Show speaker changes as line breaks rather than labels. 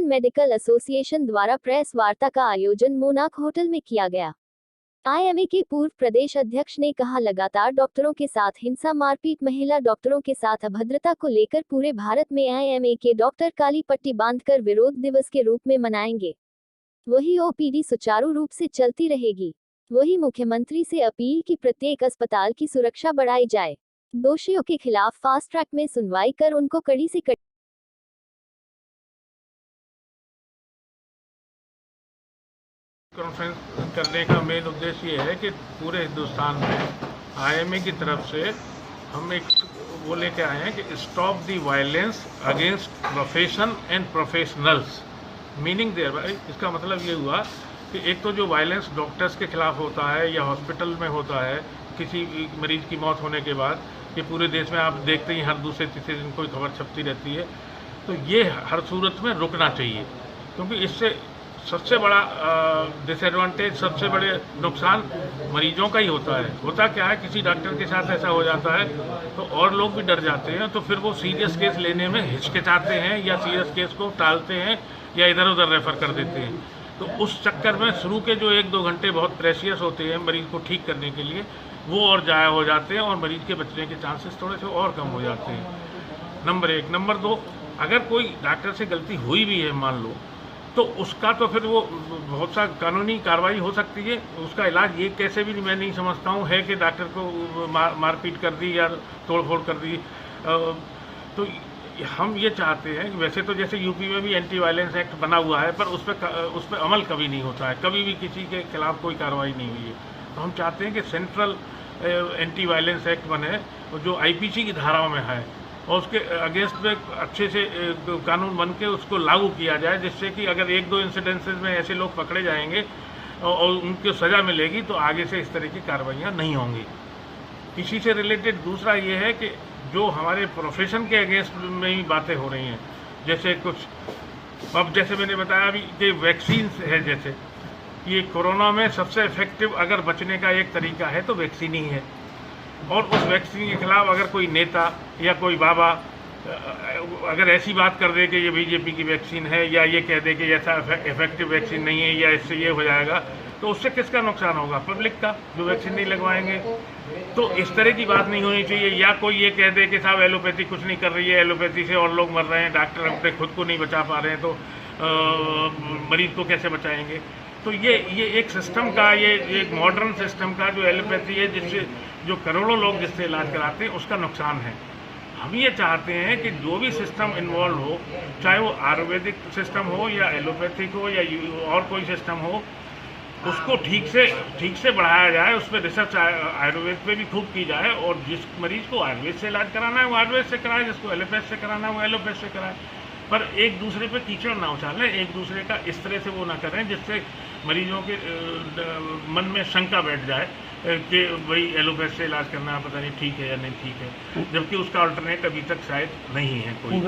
Indian medical association द्वारा press वार्ता का आयोजन मोनाक होटल में किया गया। आईएमए के पूर्व प्रदेश अध्यक्ष ने कहा, लगातार डॉक्टरों के साथ हिंसा, मारपीट, महिला डॉक्टरों के साथ अभद्रता को लेकर पूरे भारत में आईएमए के डॉक्टर काली पट्टी बांधकर विरोध दिवस के रूप में मनाएंगे। वही ओपीडी सुचारू रूप से चलती रहेगी। वही मुख्यमंत्री से अपील की प्रत्येक अस्पताल की सुरक्षा बढ़ाई जाए। दोषियों के खिलाफ फास्ट ट्रैक में सुनवाई कर उनको कड़ी से कड़ी
कॉन्फ्रेंस करने का मेन उद्देश्य ये है कि पूरे हिंदुस्तान में आईएमए की तरफ से हम एक वो लेके आए हैं कि stop the violence against profession and professionals. Meaning thereby इसका मतलब ये हुआ कि एक तो जो वायलेंस डॉक्टर्स के खिलाफ होता है या हॉस्पिटल में होता है किसी मरीज की मौत होने के बाद, ये पूरे देश में आप देखते ही हर दूसरे तीसरे दिन कोई खबर छपती रहती है, तो ये हर सूरत में रुकना चाहिए, क्योंकि इससे सबसे बड़ा डिसएडवांटेज, सबसे बड़े नुकसान मरीजों का ही होता है। होता क्या है, किसी डॉक्टर के साथ ऐसा हो जाता है तो और लोग भी डर जाते हैं, तो फिर वो सीरियस केस लेने में हिचकिचाते हैं या सीरियस केस को टालते हैं या इधर उधर रेफर कर देते हैं। तो उस चक्कर में शुरू के जो 1-2 घंटे बहुत प्रेशियस होते हैं मरीज को ठीक करने के लिए, वो और ज़ाया हो जाते हैं और मरीज के बचने के चांसेस थोड़े से और कम हो जाते हैं। नंबर 1। नंबर 2, अगर कोई डॉक्टर से गलती हुई भी है मान लो, तो उसका तो फिर वो बहुत सा कानूनी कार्रवाई हो सकती है। उसका इलाज ये कैसे भी मैं नहीं समझता हूँ है कि डॉक्टर को मारपीट कर दी या तोड़फोड़ कर दी। तो हम ये चाहते हैं कि वैसे तो जैसे यूपी में भी एंटी वायलेंस एक्ट बना हुआ है, पर उस पर अमल कभी नहीं होता है, कभी भी किसी के खिलाफ कोई कार्रवाई नहीं हुई है। तो हम चाहते हैं कि सेंट्रल एंटी वायलेंस एक्ट बने जो आईपीसी की धाराओं में है और उसके अगेंस्ट में अच्छे से कानून बन के उसको लागू किया जाए, जिससे कि अगर 1-2 इंसिडेंसेस में ऐसे लोग पकड़े जाएंगे और उनको सज़ा मिलेगी तो आगे से इस तरह की कार्रवाइयाँ नहीं होंगी। इसी से रिलेटेड दूसरा ये है कि जो हमारे प्रोफेशन के अगेंस्ट में ही बातें हो रही हैं, जैसे कुछ अब जैसे मैंने बताया अभी कि वैक्सीन है, जैसे ये कोरोना में सबसे इफेक्टिव अगर बचने का एक तरीका है तो वैक्सीन ही है, और उस वैक्सीन के खिलाफ अगर कोई नेता या कोई बाबा अगर ऐसी बात कर दे कि ये बीजेपी की वैक्सीन है या ये कह दे कि ऐसा इफेक्टिव वैक्सीन नहीं है या इससे ये हो जाएगा, तो उससे किसका नुकसान होगा? पब्लिक का, जो वैक्सीन नहीं लगवाएंगे। तो इस तरह की बात नहीं होनी चाहिए। या कोई ये कह दे कि साहब एलोपैथी कुछ नहीं कर रही है, एलोपैथी से और लोग मर रहे हैं, डॉक्टर अपने खुद को नहीं बचा पा रहे हैं, तो मरीज को कैसे बचाएंगे? तो ये एक सिस्टम का, ये एक मॉडर्न सिस्टम का जो एलोपैथी है, जिससे जो करोड़ों लोग जिससे इलाज कराते हैं, उसका नुकसान है। हम ये चाहते हैं कि जो भी सिस्टम इन्वॉल्व हो, चाहे वो आयुर्वेदिक सिस्टम हो या एलोपैथिक हो या और कोई सिस्टम हो, उसको ठीक से बढ़ाया जाए। उस पर रिसर्च आयुर्वेद पे भी खूब की जाए, और जिस मरीज को आयुर्वेद से इलाज कराना है वो आयुर्वेद से कराए, जिसको एलोपैथ से कराना है वो एलोपैथ से कराए, पर एक दूसरे पे कीचड़ ना उछालें, एक दूसरे का इस तरह से वो ना करें जिससे मरीजों के मन में शंका बैठ जाए कि भाई एलोपैथ से इलाज करना पता नहीं ठीक है या नहीं ठीक है, जबकि उसका अल्टरनेट अभी तक शायद नहीं है कोई।